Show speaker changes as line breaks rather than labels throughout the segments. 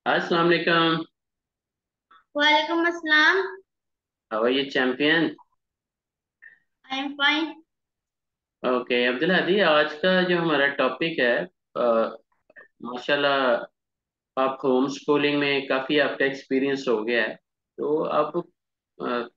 अस्सलाम वालेकुम।
वालेकुम अस्सलाम।
How are you champion?
I am fine.
Okay Abdul Hadi, आज का जो हमारा टॉपिक है, माशाल्लाह आप होम स्कूलिंग में काफ़ी आपका एक्सपीरियंस हो गया है। तो आप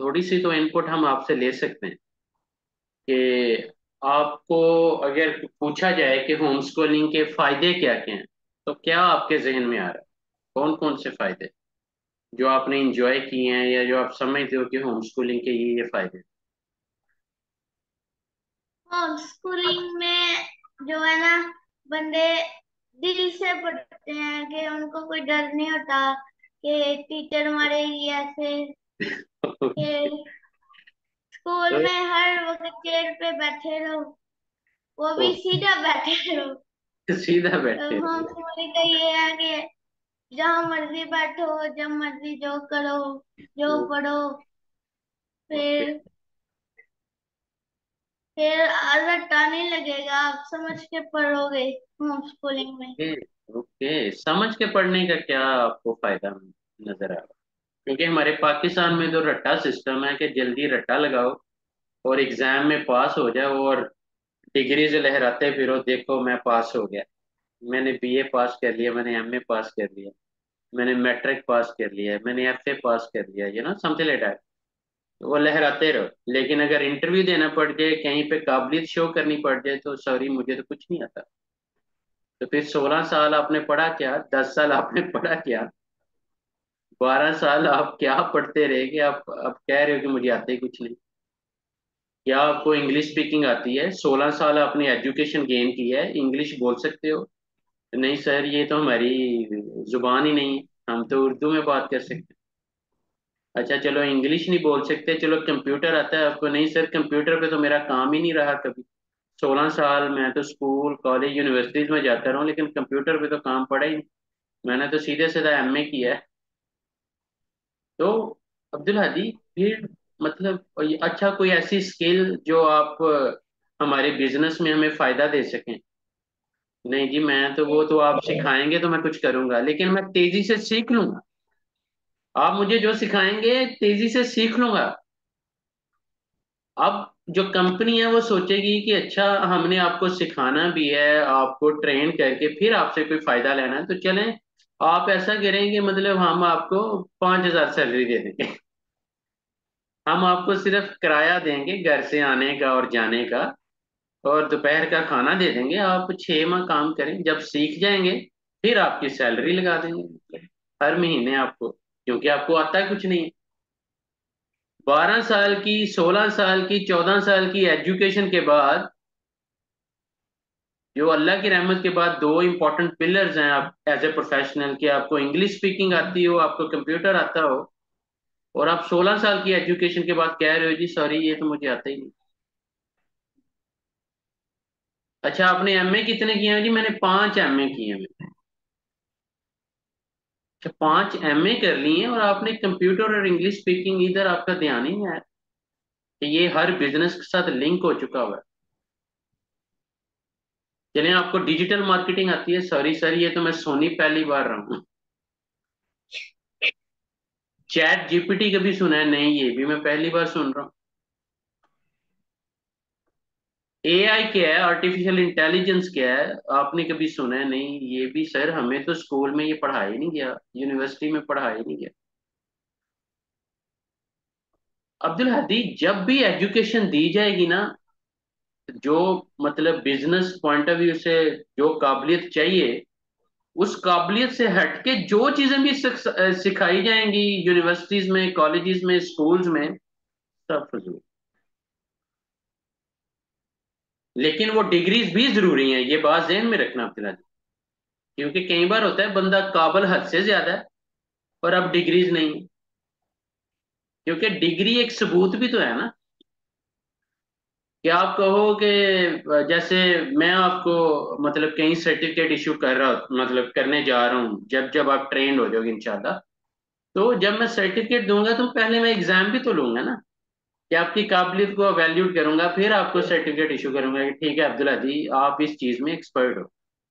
थोड़ी सी तो इनपुट हम आपसे ले सकते हैं कि आपको अगर पूछा जाए कि होम स्कूलिंग के फ़ायदे क्या क्या हैं, तो क्या आपके जहन में आ रहा है? कौन कौन से फ़ायदे जो आपने इंजॉय किए हैं या जो आप समझते हो कि होम स्कूलिंग के ये फ़ायदे?
होम स्कूलिंग में जो है ना, बंदे दिल से पढ़ते हैं कि उनको कोई डर नहीं होता कि टीचर मारेगी ऐसे। कि स्कूल में हर वक्त चेयर पे बैठे रहो, वो भी सीधा बैठे रहो।
सीधा बैठे
होम
रहो।
स्कूलिंग का ये है कि जहाँ मर्जी बैठो, जब मर्जी जो करो, जो पढ़ो।
ओके।
फिर फिर रट्टा नहीं लगेगा, आप समझ के पढ़ोगे होम स्कूलिंग में।
ओके। ओके, समझ के पढ़ने का क्या आपको फायदा नजर आ रहा है? क्योंकि हमारे पाकिस्तान में तो रट्टा सिस्टम है कि जल्दी रट्टा लगाओ और एग्जाम में पास हो जाओ और डिग्री से लहराते फिरो, देखो मैं पास हो गया, मैंने बीए पास कर लिया, मैंने एमए पास कर लिया, मैंने मैट्रिक पास कर लिया, मैंने एफए पास कर लिया, समथिंग लाइक दैट। वो लहराते रहो, लेकिन अगर इंटरव्यू देना पड़ जाए, कहीं पे काबिलियत शो करनी पड़ जाए, तो सॉरी मुझे तो कुछ नहीं आता। तो फिर 16 साल आपने पढ़ा क्या, 10 साल आपने पढ़ा क्या, 12 साल आप क्या पढ़ते रहे कि आप कह रहे हो कि मुझे आता ही कुछ नहीं? क्या आपको इंग्लिश स्पीकिंग आती है? 16 साल आपने एजुकेशन गेन की है, इंग्लिश बोल सकते हो? नहीं सर, ये तो हमारी जुबान ही नहीं है, हम तो उर्दू में बात कर सकते हैं। अच्छा चलो, इंग्लिश नहीं बोल सकते, चलो कंप्यूटर आता है आपको? नहीं सर, कंप्यूटर पे तो मेरा काम ही नहीं रहा कभी। 16 साल मैं तो स्कूल कॉलेज यूनिवर्सिटीज में जाता रहा हूँ, लेकिन कंप्यूटर पे तो काम पड़ा ही नहीं। मैंने तो सीधे सीधा एमए किया है। तो अब्दुल हादी, फिर मतलब अच्छा कोई ऐसी स्किल जो आप हमारे बिजनेस में हमें फायदा दे सकें? नहीं जी, मैं तो वो तो आप सिखाएंगे तो मैं कुछ करूंगा, लेकिन मैं तेजी से सीख लूंगा। आप मुझे जो सिखाएंगे तेजी से सीख लूंगा। अब जो कंपनी है वो सोचेगी कि अच्छा, हमने आपको सिखाना भी है, आपको ट्रेन करके फिर आपसे कोई फायदा लेना है, तो चलें आप ऐसा करेंगे, मतलब हम आपको 5,000 सैलरी दे देंगे। हम आपको सिर्फ किराया देंगे घर से आने का और जाने का, और दोपहर का खाना दे देंगे, आप 6 माह काम करें, जब सीख जाएंगे फिर आपकी सैलरी लगा देंगे हर महीने आपको, क्योंकि आपको आता है कुछ नहीं। 12 साल की, 16 साल की, 14 साल की एजुकेशन के बाद, जो अल्लाह की रहमत के बाद दो इंपॉर्टेंट पिलर्स हैं आप एज ए प्रोफेशनल, कि आपको इंग्लिश स्पीकिंग आती हो, आपको कंप्यूटर आता हो, और आप 16 साल की एजुकेशन के बाद कह रहे हो जी सॉरी ये तो मुझे आता ही नहीं। अच्छा, आपने एमए कितने किए हैं जी? मैंने 5 एमए किए हैं। अच्छा, 5 एमए कर लिए हैं और आपने कंप्यूटर और इंग्लिश स्पीकिंग, इधर आपका ध्यान ही नहीं है कि ये हर बिजनेस के साथ लिंक हो चुका हुआ है। चलिए, आपको डिजिटल मार्केटिंग आती है? सॉरी सर, ये तो मैं सोनी पहली बार रहा हूँ। चैट जीपीटी कभी सुना है? नहीं, ये भी मैं पहली बार सुन रहा हूँ। एआई क्या है, आर्टिफिशियल इंटेलिजेंस क्या है, आपने कभी सुना है? नहीं, ये भी सर हमें तो स्कूल में ये पढ़ाया ही नहीं गया, यूनिवर्सिटी में पढ़ाया ही नहीं गया। अब्दुल हदी, जब भी एजुकेशन दी जाएगी ना, जो मतलब बिजनेस पॉइंट ऑफ व्यू से जो काबिलियत चाहिए, उस काबिलियत से हटके जो चीजें भी सिखाई जाएंगी यूनिवर्सिटीज में, कॉलेजेस में, स्कूल्स में, सब फजूल। लेकिन वो डिग्रीज भी जरूरी हैं, ये बात ज़हन में रखना अब्दुल हदी। क्योंकि कई बार होता है बंदा काबिल हद से ज्यादा है, पर अब डिग्रीज नहीं है। क्योंकि डिग्री एक सबूत भी तो है ना, कि आप कहो कि जैसे मैं आपको मतलब कहीं सर्टिफिकेट इशू कर रहा मतलब करने जा रहा हूँ, जब जब आप ट्रेंड हो जाओगे इंशाल्लाह, तो जब मैं सर्टिफिकेट दूंगा तो पहले मैं एग्जाम भी तो लूंगा ना, कि आपकी काबिलियत को वैल्यूड करूंगा, फिर आपको सर्टिफिकेट इशू करूंगा कि ठीक है अब्दुल हदी, आप इस चीज में एक्सपर्ट हो।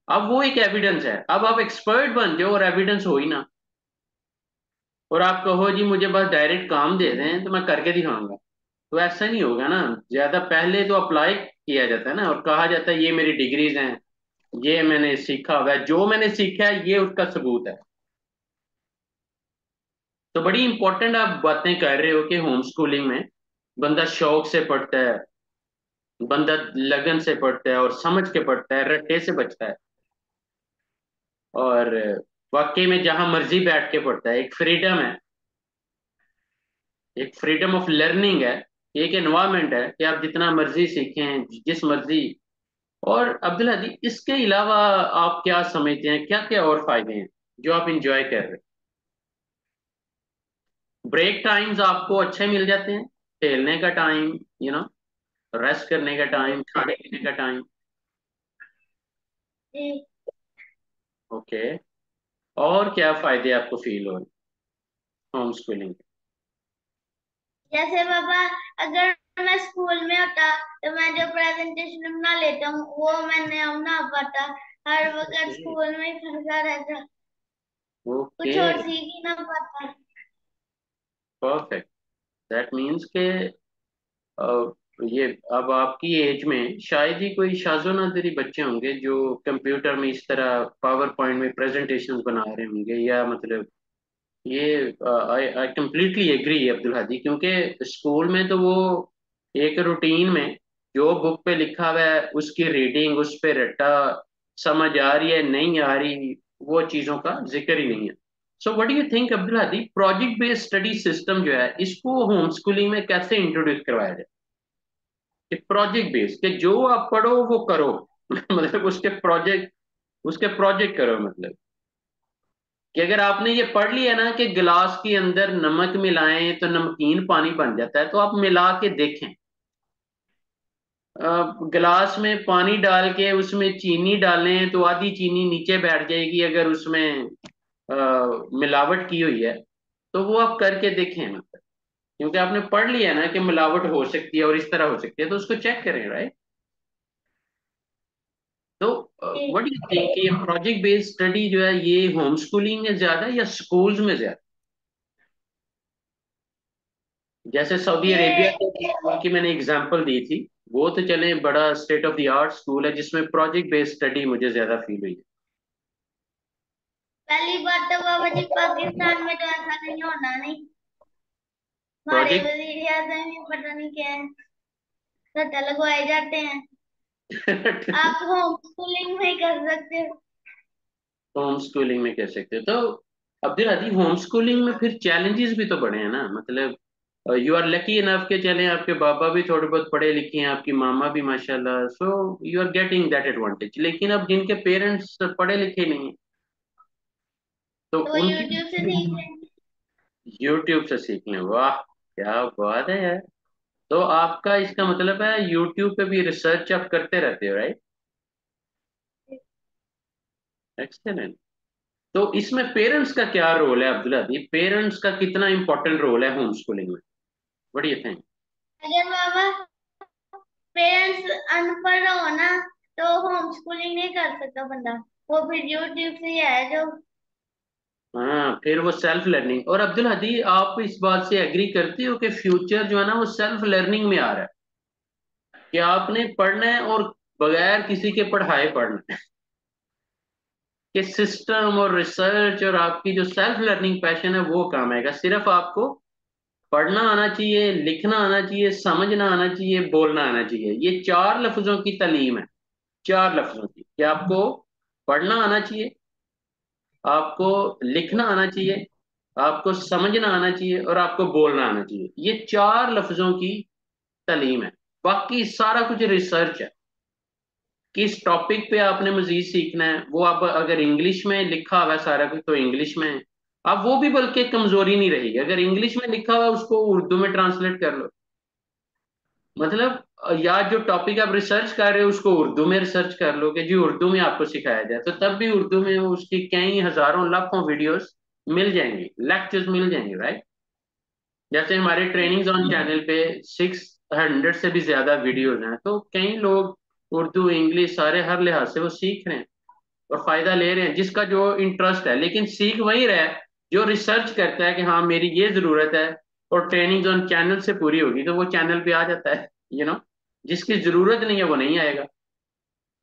अब वो एक एविडेंस है, अब आप एक्सपर्ट बन जाओ और एविडेंस हो ही ना, और आप कहो जी मुझे बस डायरेक्ट काम दे दें तो मैं करके दिखाऊंगा, तो ऐसा नहीं होगा ना। ज्यादा पहले तो अप्लाई किया जाता है ना, और कहा जाता है ये मेरी डिग्रीज हैं, ये मैंने सीखा हुआ है, जो मैंने सीखा है ये उसका सबूत है। तो बड़ी इंपॉर्टेंट आप बातें कर रहे हो कि होम स्कूलिंग में बंदा शौक से पढ़ता है, बंदा लगन से पढ़ता है और समझ के पढ़ता है, रट्टे से बचता है। और वाकई में जहां मर्जी बैठ के पढ़ता है, एक फ्रीडम है, एक फ्रीडम ऑफ लर्निंग है, एक एनवायरनमेंट है कि आप जितना मर्जी सीखें जिस मर्जी। और अब्दुल हदी, इसके अलावा आप क्या समझते हैं, क्या क्या और फायदे हैं जो आप इंजॉय कर रहे हैं? ब्रेक टाइम्स आपको अच्छे मिल जाते हैं, खेलने का टाइम, यू नो, रेस्ट करने का टाइम, खाने पीने का टाइम।
जी।
ओके। और क्या फायदे आपको फील हो रहे होम स्कूलिंग के?
जैसे पापा, अगर मैं स्कूल में होता तो मैं जो प्रेजेंटेशन बना लेता हूँ वो मैं नहीं बना पाता। हर वक्त स्कूल में ही फंसा रहता,
ओके,
कुछ और सीख ही ना पाता।
परफेक्ट। दैट मीन्स के अ, ये अब आपकी एज में शायद ही कोई शाजो नादरी बच्चे होंगे जो कंप्यूटर में इस तरह पावर पॉइंट में प्रेजेंटेशंस बना रहे होंगे, या मतलब ये I I completely agree Abdul Hadi, क्योंकि स्कूल में तो वो एक रूटीन में जो बुक पे लिखा हुआ है उसकी रीडिंग, उस पे रट्टा, समझ आ रही है नहीं आ रही, वो चीज़ों का जिक्र ही नहीं है। So what do you think Abdul Hadi, project based study system जो है इसको होम स्कूलिंग में कैसे इंट्रोड्यूस करवाया जाए? कि प्रोजेक्ट बेस्ड, कि जो आप पढ़ो वो करो मतलब उसके प्रोजेक्ट करो, मतलब कि अगर आपने ये पढ़ लिया ना कि गिलास के अंदर नमक मिलाएं तो नमकीन पानी बन जाता है, तो आप मिला के देखें। गिलास में पानी डाल के उसमें चीनी डालें तो आधी चीनी नीचे बैठ जाएगी, अगर उसमें मिलावट की हुई है, तो वो आप करके देखें, मतलब क्योंकि आपने पढ़ लिया ना कि मिलावट हो सकती है और इस तरह हो सकती है, तो उसको चेक करें, राइट? तो
जी।
व्हाट डू यू थिंक, ये प्रोजेक्ट बेस्ड स्टडी जो है ये होम स्कूलिंग में ज्यादा है या स्कूल्स में ज्यादा? जैसे सऊदी अरेबिया
ये
की मैंने एग्जांपल दी थी, वो तो चले बड़ा state of the art school है जिसमें प्रोजेक्ट बेस्ड स्टडी मुझे ज्यादा फील हुई
पहली बात तो बाबा जी, पाकिस्तान में तो ऐसा नहीं होना नहीं।
है।
हमारे वजीर आजम में पता नहीं क्या है, सट्टा लगवाए जाते हैं।
प्रोजेक्ट
आप होम स्कूलिंग में ही कर सकते हो।
होम स्कूलिंग में कह सकते हो तो अब्दुल हदी, होम स्कूलिंग में फिर चैलेंजेस भी तो बड़े हैं ना, मतलब यू आर लकी इनफ के चले आपके बाबा भी थोड़े बहुत पढ़े लिखे हैं, आपकी मामा भी माशाल्लाह, so you are getting that advantage. लेकिन अब जिनके पेरेंट्स पढ़े लिखे नहीं हैं, तो
तो वो
उनकी
यूट्यूब से सीख लेंगे।
यूट्यूब से सीख लें, वाह क्या बात है यार। तो आपका इसका मतलब है यूट्यूब पे भी रिसर्च आप करते रहते हो, राइट? एक्सेलेंट। तो इसमें पेरेंट्स का क्या रोल है अब्दुल हदी, पेरेंट्स का कितना इंपॉर्टेंट रोल है होम स्कूलिंग में? What do you think?
अगर बाबा पेरेंट्स अनपढ़ हो ना तो होम स्कूलिंग नहीं कर सकता बंदा। वो फिर यूट्यूब से ही है जो।
हाँ, फिर वो सेल्फ लर्निंग। और अब्दुल हदी, आप इस बात से एग्री करते हो कि फ्यूचर जो है ना वो सेल्फ लर्निंग में आ रहा है, कि आपने पढ़ना है और बगैर किसी के पढ़ाए पढ़ना है, कि सिस्टम और रिसर्च और आपकी जो सेल्फ लर्निंग पैशन है वो काम आएगा। सिर्फ आपको पढ़ना आना चाहिए, लिखना आना चाहिए, समझना आना चाहिए, बोलना आना चाहिए, ये चार लफ्जों की तालीम है। चार लफ्जों की, कि आपको पढ़ना आना चाहिए, आपको लिखना आना चाहिए, आपको समझना आना चाहिए और आपको बोलना आना चाहिए, ये चार लफ्जों की तालीम है। बाकी सारा कुछ रिसर्च है। किस टॉपिक पे आपने मजीद सीखना है वो, अब अगर इंग्लिश में लिखा हुआ है सारा कुछ तो इंग्लिश में है। अब वो भी बल्कि कमजोरी नहीं रहेगी, अगर इंग्लिश में लिखा हुआ है उसको उर्दू में ट्रांसलेट कर लो, मतलब या जो टॉपिक आप रिसर्च कर रहे हो उसको उर्दू में रिसर्च कर लो कि जी उर्दू में आपको सिखाया जाए, तो तब भी उर्दू में उसकी कई हजारों लाखों वीडियोस मिल जाएंगी, लेक्चर्स मिल जाएंगे, राइट? जैसे हमारे ट्रेनिंग ऑन चैनल पे 600 से भी ज्यादा वीडियोस हैं, तो कई लोग उर्दू इंग्लिश सारे हर लिहाज से वो सीख रहे हैं और फायदा ले रहे हैं, जिसका जो इंटरेस्ट है, लेकिन सीख वही रहा है जो रिसर्च करता है कि हाँ मेरी ये जरूरत है और ट्रेनिंग ऑन चैनल से पूरी होगी, तो वो चैनल पे आ जाता है, जिसकी जरूरत नहीं है वो नहीं आएगा।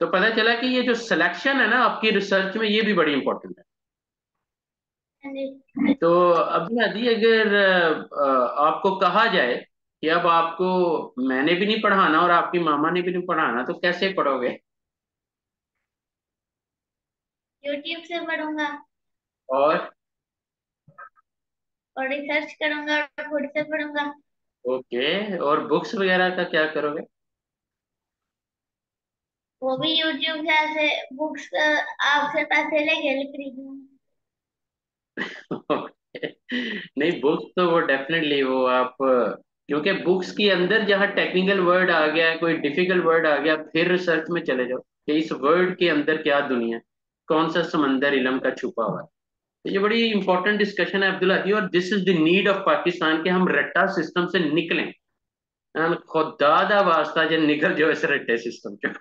तो पता चला कि ये जो सिलेक्शन है ना आपकी रिसर्च में, ये भी बड़ी इंपॉर्टेंट है।
हाँ जी।
तो अभी हदी अगर आपको कहा जाए कि अब आपको मैंने भी नहीं पढ़ाना और आपकी मामा ने भी नहीं पढ़ाना, तो कैसे पढ़ोगे?
यूट्यूब से पढ़ूंगा
और
और रिसर्च करूंगा और खुद से पढ़ूंगा।
ओके, और बुक्स वगैरह का क्या करोगे?
वो भी यूट्यूब से ऐसे बुक्स आपसे पैसे लेके खरीदूंगा।
नहीं, बुक्स तो वो डेफिनेटली वो आप, क्योंकि बुक्स के अंदर जहाँ टेक्निकल वर्ड आ गया, कोई डिफिकल्ट वर्ड आ गया, फिर रिसर्च में चले जाओ कि इस वर्ड के अंदर क्या दुनिया है, कौन सा समंदर इल्म का छुपा हुआ है। तो ये बड़ी इंपॉर्टेंट डिस्कशन है अब्दुल हदी, और this is the need of Pakistan, कि हम रट्टा सिस्टम से निकलें। खुदा दा वास्ता जे निकल जाओ इस रट्टे सिस्टम से।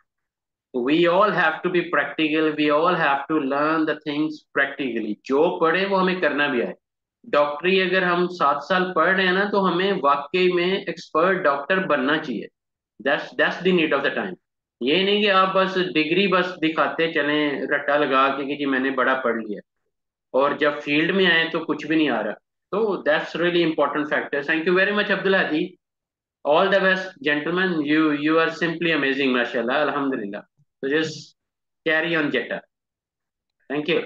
we all have to be practical, we all have to learn the things practically, जो पढ़े वो हमें करना भी आए। डॉक्टरी अगर हम 7 साल पढ़ रहे हैं ना, तो हमें वाकई में एक्सपर्ट डॉक्टर बनना चाहिए। That's the need of the time. ये नहीं कि आप बस डिग्री बस दिखाते चलें रट्टा लगा के कि जी मैंने बड़ा पढ़ लिया, और जब फील्ड में आए तो कुछ भी नहीं आ रहा। तो that's really important factor. Thank you very much Abdul Hadi. All the best, gentlemen. You are simply amazing, mashallah, alhamdulillah. So just carry on, Jetta. Thank you.